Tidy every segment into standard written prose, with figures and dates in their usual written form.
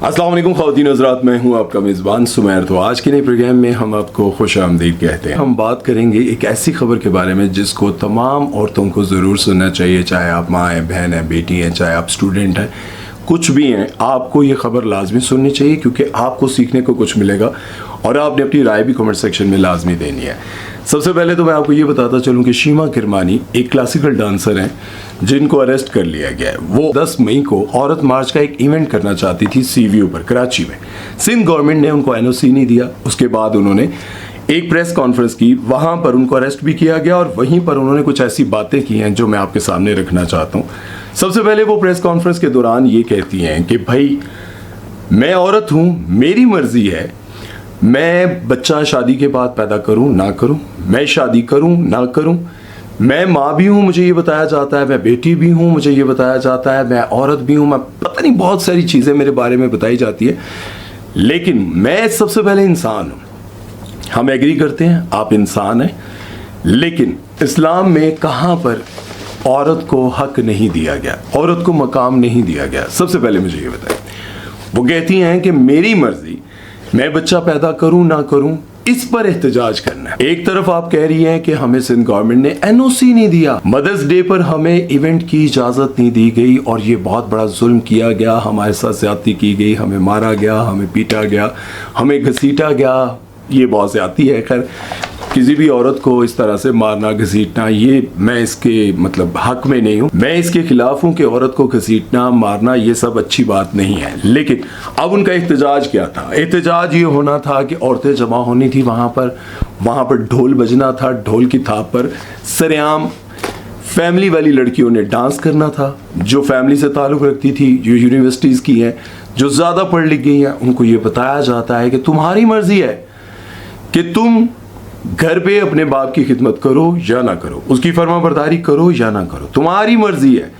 अस्सलाम वालेकुम ख़वातीन हज़रात, मैं हूं आपका मेज़बान सुमैर। तो आज के नए प्रोग्राम में हम आपको खुश आमदीद कहते हैं। हम बात करेंगे एक ऐसी खबर के बारे में जिसको तमाम औरतों को ज़रूर सुनना चाहिए, चाहे आप माँ हैं, बहन हैं, बेटी हैं, चाहे आप स्टूडेंट हैं, कुछ भी हैं, आपको ये खबर लाजमी सुननी चाहिए क्योंकि आपको सीखने को कुछ मिलेगा और आपने अपनी राय भी कमेंट सेक्शन में लाजमी देनी है। सबसे पहले तो मैं आपको ये बताता चलूँ कि शीमा किरमानी एक क्लासिकल डांसर हैं जिनको अरेस्ट कर लिया गया है। वो 10 मई को औरत मार्च का एक इवेंट करना चाहती थी सीवीयू पर कराची में। सिंध गवर्नमेंट ने उनको एनओसी नहीं दिया। उसके बाद उन्होंने एक प्रेस कॉन्फ्रेंस की, वहाँ पर उनको अरेस्ट भी किया गया और वहीं पर उन्होंने कुछ ऐसी बातें की हैं जो मैं आपके सामने रखना चाहता हूँ। सबसे पहले वो प्रेस कॉन्फ्रेंस के दौरान ये कहती हैं कि भाई मैं औरत हूँ, मेरी मर्जी है, मैं बच्चा शादी के बाद पैदा करूं ना करूं, मैं शादी करूं ना करूं, मैं माँ भी हूं, मुझे ये बताया जाता है, मैं बेटी भी हूं, मुझे ये बताया जाता है, मैं औरत भी हूं, मैं पता नहीं बहुत सारी चीज़ें मेरे बारे में बताई जाती है, लेकिन मैं सबसे पहले इंसान हूं। हम एग्री करते हैं, आप इंसान हैं, लेकिन इस्लाम में कहाँ पर औरत को हक नहीं दिया गया, औरत को मकाम नहीं दिया गया? सबसे पहले मुझे ये बताएं। वो कहती हैं कि मेरी मर्जी, मैं बच्चा पैदा करूं ना करूं, इस पर एहतजाज करना है। एक तरफ आप कह रही हैं कि हमें सिंध गवर्नमेंट ने एनओसी नहीं दिया, मदर्स डे पर हमें इवेंट की इजाजत नहीं दी गई और ये बहुत बड़ा जुल्म किया गया, हमारे साथ ज्यादती की गई, हमें मारा गया, हमें पीटा गया, हमें घसीटा गया। ये बहुत ज्यादती है। खैर, किसी भी औरत को इस तरह से मारना घसीटना, ये मैं इसके मतलब हक में नहीं हूँ, मैं इसके खिलाफ हूँ कि औरत को घसीटना मारना ये सब अच्छी बात नहीं है। लेकिन अब उनका एहतजाज क्या था? एहतजाज ये होना था कि औरतें जमा होनी थी वहाँ पर ढोल बजना था, ढोल की थाप पर सरेआम फैमिली वाली लड़कियों ने डांस करना था, जो फैमिली से ताल्लुक़ रखती थी, जो यूनिवर्सिटीज़ की हैं, जो ज़्यादा पढ़ लिख गई हैं, उनको ये बताया जाता है कि तुम्हारी मर्जी है कि तुम घर पे अपने बाप की खिदमत करो या ना करो, उसकी फर्माबरदारी करो या ना करो, तुम्हारी मर्जी है।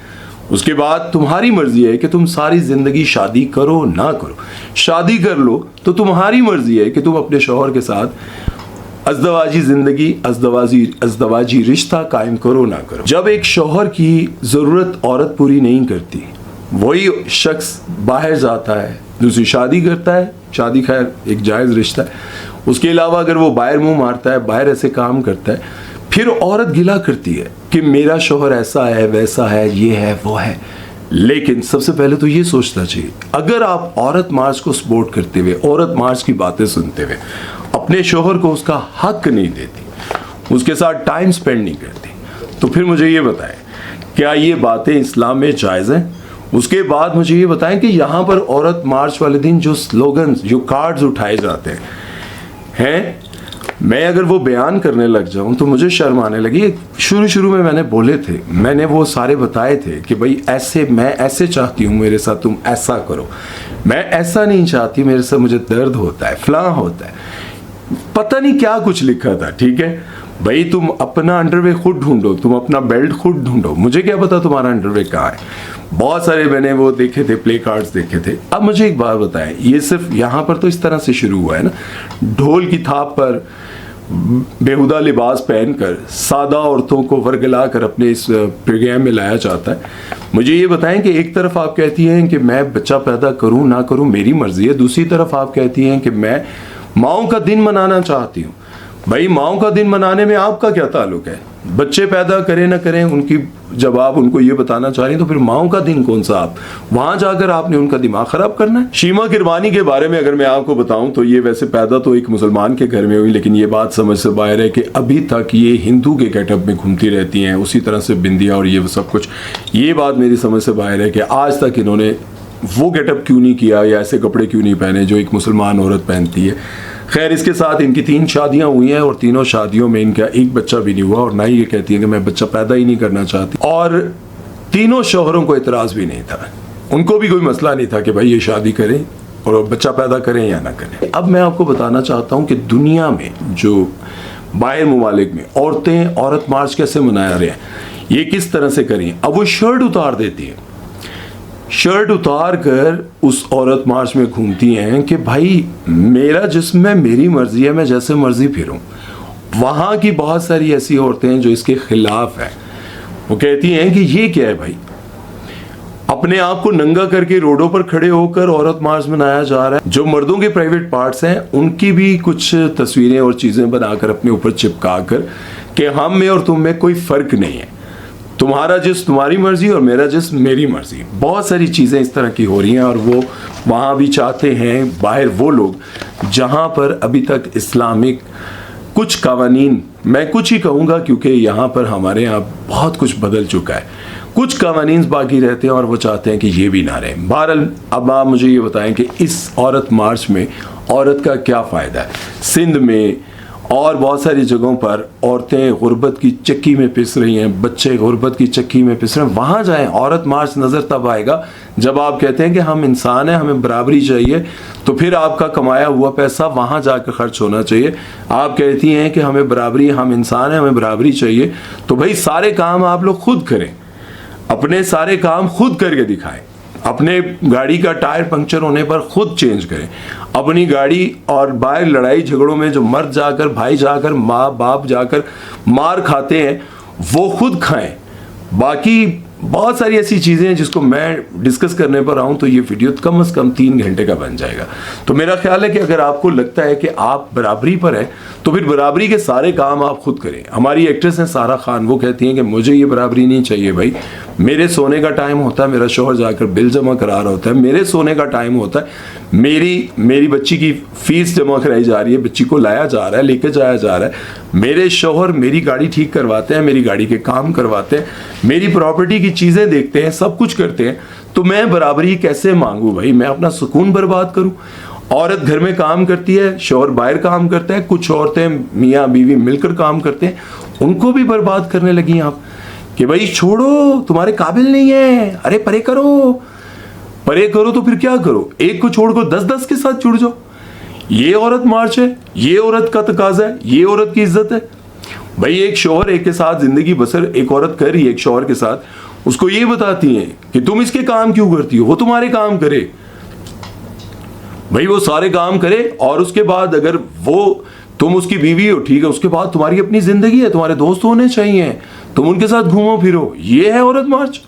उसके बाद तुम्हारी मर्जी है कि तुम सारी जिंदगी शादी करो ना करो, शादी कर लो तो तुम्हारी मर्जी है कि तुम अपने शौहर के साथ अज़दवाजी जिंदगी, अज़दवाजी रिश्ता कायम करो ना करो। जब एक शौहर की ज़रूरत औरत पूरी नहीं करती, वही शख्स बाहर जाता है, दूसरी शादी करता है, शादी खैर एक जायज़ रिश्ता है, उसके अलावा अगर वो बाहर मुंह मारता है, बाहर ऐसे काम करता है, फिर औरत गिला करती है कि मेरा शौहर ऐसा है, वैसा है, ये है, वो है। लेकिन सबसे पहले तो ये सोचना चाहिए, अगर आप औरत मार्च को सपोर्ट करते हुए, औरत मार्च की बातें सुनते हुए अपने शौहर को उसका हक नहीं देती, उसके साथ टाइम स्पेंड नहीं करती, तो फिर मुझे ये बताएं, क्या ये बातें इस्लाम में जायज़ हैं? उसके बाद मुझे ये बताएं कि यहाँ पर औरत मार्च वाले दिन जो स्लोगन्स, जो कार्ड्स उठाए जाते हैं, मैं अगर वो बयान करने लग जाऊं तो मुझे शर्म आने लगी। शुरू में मैंने बोले थे, मैंने वो सारे बताए थे कि भाई ऐसे, मैं ऐसे चाहती हूँ मेरे साथ तुम ऐसा करो, मैं ऐसा नहीं चाहती, मेरे साथ मुझे दर्द होता है, फलां होता है, पता नहीं क्या कुछ लिखा था। ठीक है भाई, तुम अपना अंडरवे खुद ढूंढो, तुम अपना बेल्ट खुद ढूंढो, मुझे क्या पता तुम्हारा अंडरवे कहाँ है। बहुत सारे मैंने वो देखे थे, प्ले कार्ड्स देखे थे। अब मुझे एक बात बताएं, ये सिर्फ यहाँ पर तो इस तरह से शुरू हुआ है ना, ढोल की थाप पर बेहुदा लिबास पहनकर सादा औरतों को वर्गला कर अपने इस प्रोग्राम में लाया जाता है। मुझे ये बताएं कि एक तरफ आप कहती हैं कि मैं बच्चा पैदा करूं ना करूं मेरी मर्जी है, दूसरी तरफ आप कहती हैं कि मैं माओं का दिन मनाना चाहती हूं। भाई, माओं का दिन मनाने में आपका क्या ताल्लुक है? बच्चे पैदा करें ना करें, उनकी जब आप उनको ये बताना चाह रही हैं तो फिर माओं का दिन कौन सा? आप वहां जाकर आपने उनका दिमाग खराब करना है। शीमा किरमानी के बारे में अगर मैं आपको बताऊं तो ये वैसे पैदा तो एक मुसलमान के घर में हुई, लेकिन ये बात समझ से बाहर है कि अभी तक ये हिंदू के गेटअप में घूमती रहती हैं, उसी तरह से बिंदिया और ये सब कुछ। ये बात मेरी समझ से बाहर है कि आज तक इन्होंने वो गेटअप क्यों नहीं किया या ऐसे कपड़े क्यों नहीं पहने जो एक मुसलमान औरत पहनती है। खैर, इसके साथ इनकी 3 शादियां हुई हैं और तीनों शादियों में इनका एक बच्चा भी नहीं हुआ और ना ही ये कहती है कि मैं बच्चा पैदा ही नहीं करना चाहती। और तीनों शौहरों को इतराज़ भी नहीं था, उनको भी कोई मसला नहीं था कि भाई ये शादी करें और बच्चा पैदा करें या ना करें। अब मैं आपको बताना चाहता हूँ कि दुनिया में जो बाहर ममालिक में औरतें औरत मार्च कैसे मना रहे हैं, ये किस तरह से करें। अब वो शर्ट उतार देती हैं, शर्ट उतार कर उस औरत मार्च में घूमती हैं कि भाई मेरा जिस्म है, मेरी मर्जी है, मैं जैसे मर्जी फिरूं। वहाँ की बहुत सारी ऐसी औरतें हैं जो इसके खिलाफ हैं। वो कहती हैं कि ये क्या है भाई, अपने आप को नंगा करके रोडों पर खड़े होकर औरत मार्च मनाया जा रहा है। जो मर्दों के प्राइवेट पार्ट्स हैं उनकी भी कुछ तस्वीरें और चीजें बनाकर अपने ऊपर चिपका कर कि हम में और तुम में कोई फर्क नहीं है, तुम्हारा जिस्म तुम्हारी मर्जी और मेरा जिस्म मेरी मर्जी। बहुत सारी चीज़ें इस तरह की हो रही हैं और वो वहाँ भी चाहते हैं बाहर वो लोग जहाँ पर अभी तक इस्लामिक कुछ कवानीन, मैं कुछ ही कहूँगा क्योंकि यहाँ पर हमारे यहाँ बहुत कुछ बदल चुका है, कुछ कवानीन बाकी रहते हैं और वो चाहते हैं कि ये भी ना रहे। बहरहाल अब आप मुझे ये बताएं कि इस औरत मार्च में औरत का क्या फ़ायदा है। सिंध में और बहुत सारी जगहों पर औरतें गुर्बत की चक्की में पिस रही हैं, बच्चे गुर्बत की चक्की में पिस रहे हैं। वहाँ जाएं, औरत मार्च नज़र तब आएगा जब आप कहते हैं कि हम इंसान हैं, हमें बराबरी चाहिए, तो फिर आपका कमाया हुआ पैसा वहाँ जाकर खर्च होना चाहिए। आप कहती हैं कि हमें बराबरी, हम इंसान हैं, हमें बराबरी चाहिए, तो भाई सारे काम आप लोग खुद करें, अपने सारे काम खुद करके दिखाएं। अपने गाड़ी का टायर पंक्चर होने पर खुद चेंज करें अपनी गाड़ी, और बाहर लड़ाई झगड़ों में जो मर्द जाकर, भाई जाकर, माँ बाप जाकर मार खाते हैं वो खुद खाएं। बाकी बहुत सारी ऐसी चीज़ें हैं जिसको मैं डिस्कस करने पर आऊँ तो ये वीडियो कम से कम 3 घंटे का बन जाएगा। तो मेरा ख्याल है कि अगर आपको लगता है कि आप बराबरी पर हैं तो फिर बराबरी के सारे काम आप खुद करें। हमारी एक्ट्रेस हैं सारा खान, वो कहती हैं कि मुझे ये बराबरी नहीं चाहिए भाई, मेरे सोने का टाइम होता है, मेरा शौहर जाकर बिल जमा करा रहा होता है, मेरे सोने का टाइम होता है, मेरी बच्ची की फीस जमा कराई जा रही है, बच्ची को लाया जा रहा है, लेके जाया जा रहा है, मेरे शौहर मेरी गाड़ी ठीक करवाते हैं, मेरी गाड़ी के काम करवाते हैं, मेरी प्रॉपर्टी की चीज़ें देखते हैं, सब कुछ करते हैं, तो मैं बराबरी कैसे मांगू भाई? मैं अपना सुकून बर्बाद करूं? औरत घर में काम करती है, शौहर बाहर काम करता है, कुछ औरतें मियाँ बीवी मिलकर काम करते हैं, उनको भी बर्बाद करने लगी आप कि भाई छोड़ो, तुम्हारे काबिल नहीं है, अरे परे करो तो फिर क्या करो? एक को छोड़कर 10-10 के साथ जुड़ जाओ। ये औरत मार्च है, ये औरत का तकाजा है, ये औरत की इज्जत है भाई। एक शौहर एक के साथ जिंदगी बसर एक औरत कर रही है, एक शौहर के साथ, उसको ये बताती हैं कि तुम इसके काम क्यों करती हो, वो तुम्हारे काम करे भाई, वो सारे काम करे, और उसके बाद अगर वो तुम उसकी बीवी हो, ठीक है, उसके बाद तुम्हारी अपनी जिंदगी है, तुम्हारे दोस्त होने चाहिए, तुम उनके साथ घूमो फिरो। ये है औरत मार्च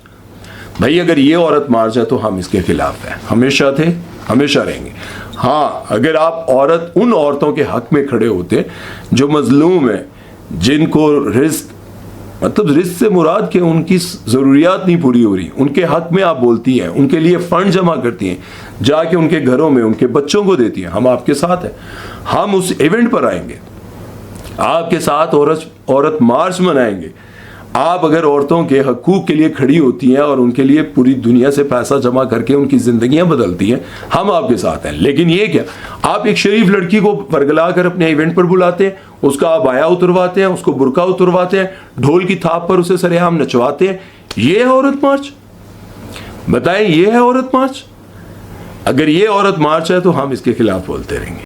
भाई। अगर ये औरत मार्च है तो हम इसके खिलाफ हैं, हमेशा थे, हमेशा रहेंगे। हाँ, अगर आप उन औरतों के हक में खड़े होते जो मजलूम है, जिनको रिस्क, मतलब रिस्क से मुराद के उनकी ज़रूरियात नहीं पूरी हो रही, उनके हक में आप बोलती हैं, उनके लिए फंड जमा करती हैं, जाके उनके घरों में उनके बच्चों को देती हैं, हम आपके साथ हैं, हम उस इवेंट पर आएंगे, आपके साथ औरत मार्च मनाएंगे। आप अगर औरतों के हकूक़ के लिए खड़ी होती हैं और उनके लिए पूरी दुनिया से पैसा जमा करके उनकी ज़िंदगियां बदलती हैं, हम आपके साथ हैं। लेकिन ये क्या, आप एक शरीफ लड़की को परगला कर अपने इवेंट पर बुलाते हैं, उसका आबाया उतरवाते हैं, उसको बुरका उतरवाते हैं, ढोल की थाप पर उसे सरेआम नचवाते हैं। ये है औरत मार्च? बताएं, ये है औरत मार्च? अगर ये औरत मार्च है तो हम इसके खिलाफ बोलते रहेंगे।